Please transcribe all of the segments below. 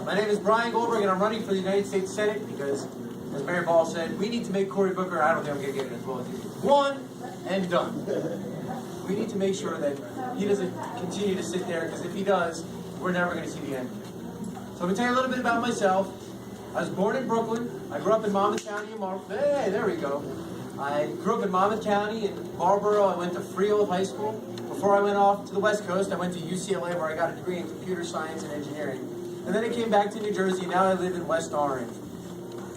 My name is Brian Goldberg, and I'm running for the United States Senate because, as Mayor Ball said, we need to make Cory Booker, I don't think I'm going to get it as well as he did, one and done. We need to make sure that he doesn't continue to sit there, because if he does, we're never going to see the end of it. So I'm going to tell you a little bit about myself. I was born in Brooklyn. I grew up in Monmouth County in Marlboro. Hey, there we go. I grew up in Monmouth County in Marlboro. I went to Freehold High School. Before I went off to the West Coast, I went to UCLA, where I got a degree in computer science and engineering. And then I came back to New Jersey, and now I live in West Orange,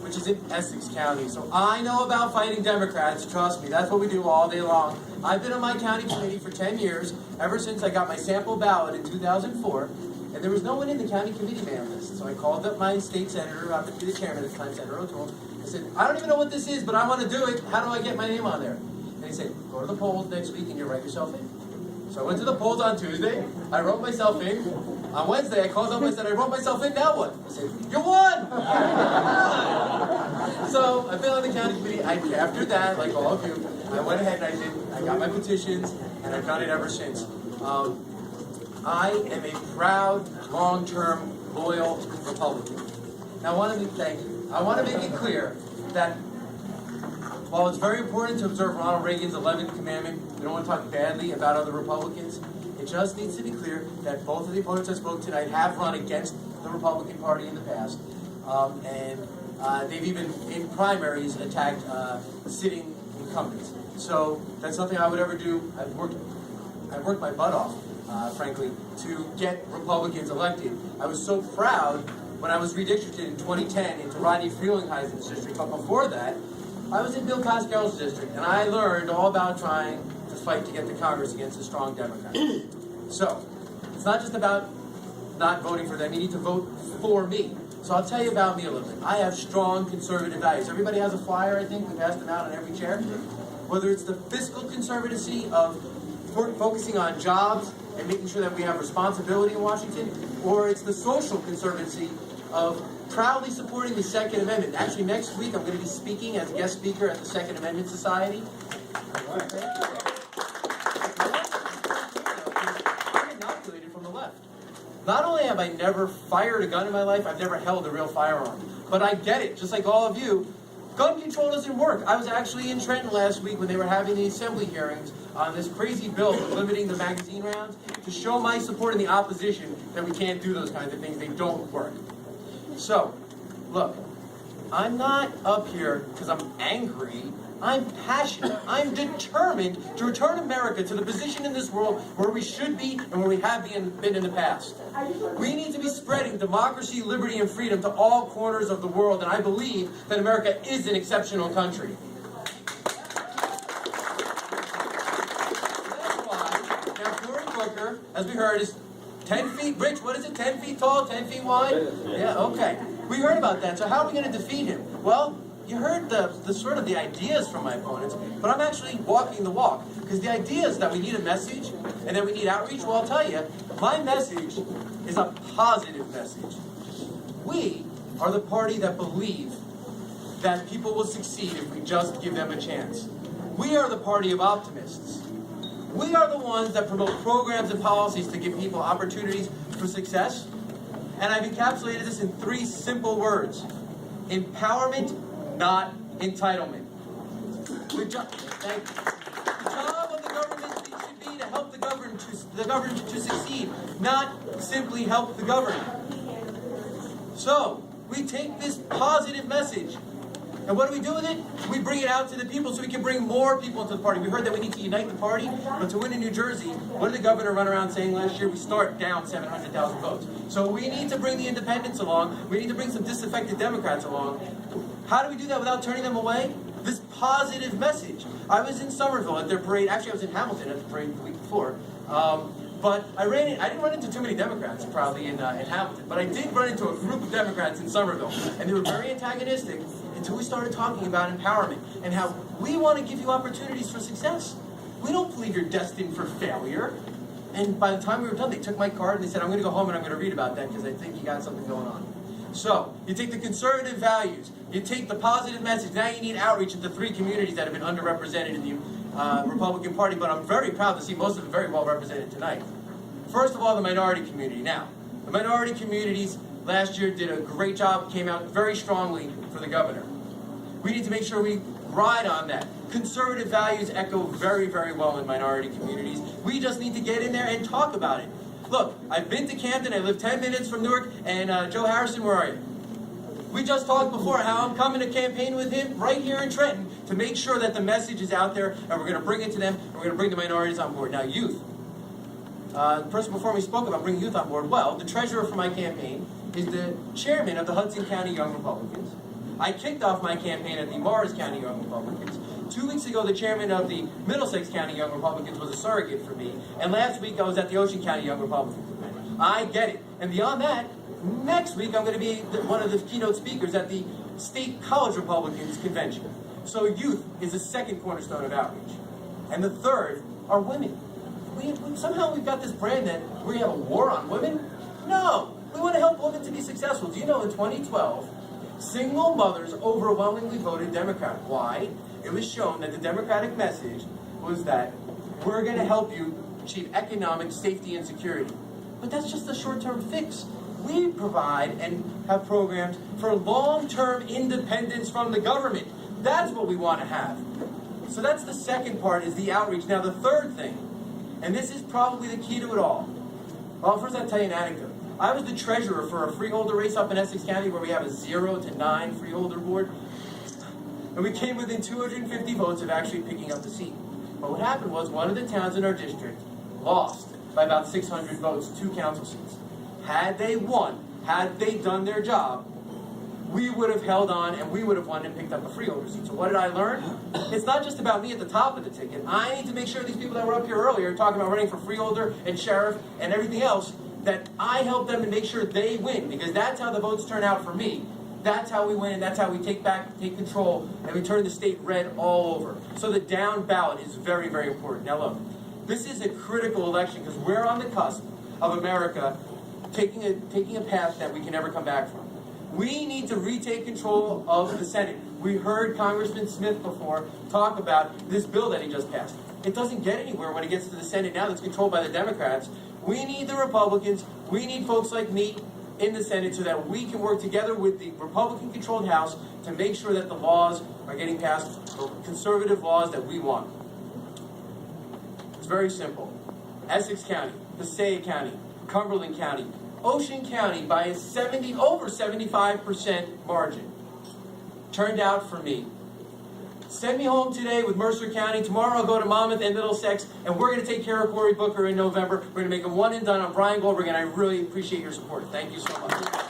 which is in Essex County. So I know about fighting Democrats, trust me. That's what we do all day long. I've been on my county committee for 10 years, ever since I got my sample ballot in 2004. And there was no one in the county committee man list. So I called up my state senator, I happened to be the chairman at the time, Senator O'Toole. I said, I don't even know what this is, but I want to do it. How do I get my name on there? And he said, go to the polls next week and you write yourself in. So I went to the polls on Tuesday. I wrote myself in. On Wednesday, I called up and I said, I wrote myself in, now what? I said, you won! So I've been on the county committee. After that, like all of you, I went ahead and I got my petitions, and I've done it ever since. I am a proud, long-term, loyal Republican. Now, I want to make it clear that while it's very important to observe Ronald Reagan's 11th commandment, we don't want to talk badly about other Republicans. It just needs to be clear that both of the opponents I spoke tonight have run against the Republican Party in the past, and they've even, in primaries, attacked sitting incumbents. So that's nothing I would ever do. I've worked my butt off, frankly, to get Republicans elected. I was so proud when I was redistricted in 2010 into Rodney Frelinghuysen's district, but before that, I was in Bill Pascal's district, and I learned all about trying to fight to get to Congress against a strong Democrat. So, it's not just about not voting for them, you need to vote for me. So I'll tell you about me a little bit. I have strong conservative values. Everybody has a flyer, I think, we passed them out on every chair. Whether it's the fiscal conservatism of focusing on jobs and making sure that we have responsibility in Washington, or it's the social conservatism of proudly supporting the Second Amendment. Actually, next week I'm going to be speaking as guest speaker at the Second Amendment Society. I'm inoculated from the left. Not only have I never fired a gun in my life, I've never held a real firearm. But I get it, just like all of you. Gun control doesn't work. I was actually in Trenton last week when they were having the assembly hearings on this crazy bill limiting the magazine rounds to show my support in the opposition that we can't do those kinds of things. They don't work. So, look, I'm not up here because I'm angry. I'm passionate. I'm determined to return America to the position in this world where we should be and where we have been in the past. We need to be spreading democracy, liberty, and freedom to all corners of the world, and I believe that America is an exceptional country. That's why, now Cory Booker, as we heard, is 10 feet, Rich, what is it, 10 feet tall, 10 feet wide? Yeah, okay. We heard about that, so how are we going to defeat him? Well, you heard the sort of the ideas from my opponents, but I'm actually walking the walk. Because the idea is that we need a message, and that we need outreach. Well, I'll tell you, my message is a positive message. We are the party that believe that people will succeed if we just give them a chance. We are the party of optimists. We are the ones that promote programs and policies to give people opportunities for success. And I've encapsulated this in 3 simple words. Empowerment, not entitlement. The job of the government should be to help the governed to succeed, not simply help the governed. So, we take this positive message, and what do we do with it? We bring it out to the people so we can bring more people into the party. We heard that we need to unite the party, but to win in New Jersey, what did the governor run around saying last year? We start down 700,000 votes. So we need to bring the independents along. We need to bring some disaffected Democrats along. How do we do that without turning them away? This positive message. I was in Somerville at their parade. Actually, I was in Hamilton at the parade the week before. But I didn't run into too many Democrats, probably, in Hamilton. But I did run into a group of Democrats in Somerville. And they were very antagonistic until we started talking about empowerment and how we want to give you opportunities for success. We don't believe you're destined for failure. And by the time we were done, they took my card and they said, I'm going to go home and I'm going to read about that because I think you got something going on. So, you take the conservative values, you take the positive message, now you need outreach into 3 communities that have been underrepresented in the Republican Party, but I'm very proud to see most of them very well represented tonight. First of all, the minority community. Now, the minority communities last year did a great job, came out very strongly for the governor. We need to make sure we ride on that. Conservative values echo very, very well in minority communities. We just need to get in there and talk about it. Look, I've been to Camden, I live 10 minutes from Newark, and Joe Harrison, where are you? We just talked before how I'm coming to campaign with him right here in Trenton to make sure that the message is out there, and we're going to bring it to them, and we're going to bring the minorities on board. Now, youth. The person before me spoke about bringing youth on board. Well, the treasurer for my campaign is the chairman of the Hudson County Young Republicans. I kicked off my campaign at the Morris County Young Republicans. 2 weeks ago, the chairman of the Middlesex County Young Republicans was a surrogate for me. And last week, I was at the Ocean County Young Republicans event. I get it. And beyond that, next week, I'm going to be one of the keynote speakers at the State College Republicans Convention. So youth is the second cornerstone of outreach. And the third are women. Somehow we've got this brand that we have a war on women. No, we want to help women to be successful. Do you know in 2012, single mothers overwhelmingly voted Democrat. Why? It was shown that the Democratic message was that we're going to help you achieve economic safety and security. But that's just a short-term fix. We provide and have programs for long-term independence from the government. That's what we want to have. So that's the second part, is the outreach. Now the third thing, and this is probably the key to it all. Well, first I'll tell you an anecdote. I was the treasurer for a freeholder race up in Essex County where we have a 0 to 9 freeholder board. And we came within 250 votes of actually picking up the seat. But what happened was one of the towns in our district lost by about 600 votes, 2 council seats. Had they won, had they done their job, we would have held on and we would have won and picked up a freeholder seat. So what did I learn? It's not just about me at the top of the ticket. I need to make sure these people that were up here earlier talking about running for freeholder and sheriff and everything else, that I help them and make sure they win, because that's how the votes turn out for me. That's how we win, and that's how we take control, and we turn the state red all over. So the down ballot is very, very important. Now look, this is a critical election because we're on the cusp of America taking a path that we can never come back from. We need to retake control of the Senate. We heard Congressman Smith before talk about this bill that he just passed. It doesn't get anywhere when it gets to the Senate now that's controlled by the Democrats. We need the Republicans, we need folks like me in the Senate so that we can work together with the Republican-controlled House to make sure that the laws are getting passed, the conservative laws that we want. It's very simple. Essex County, Passaic County, Cumberland County, Ocean County by a over 75% margin turned out for me. Send me home today with Mercer County. Tomorrow I'll go to Monmouth and Middlesex, and we're going to take care of Cory Booker in November. We're going to make him one and done on Brian Goldberg, and I really appreciate your support. Thank you so much.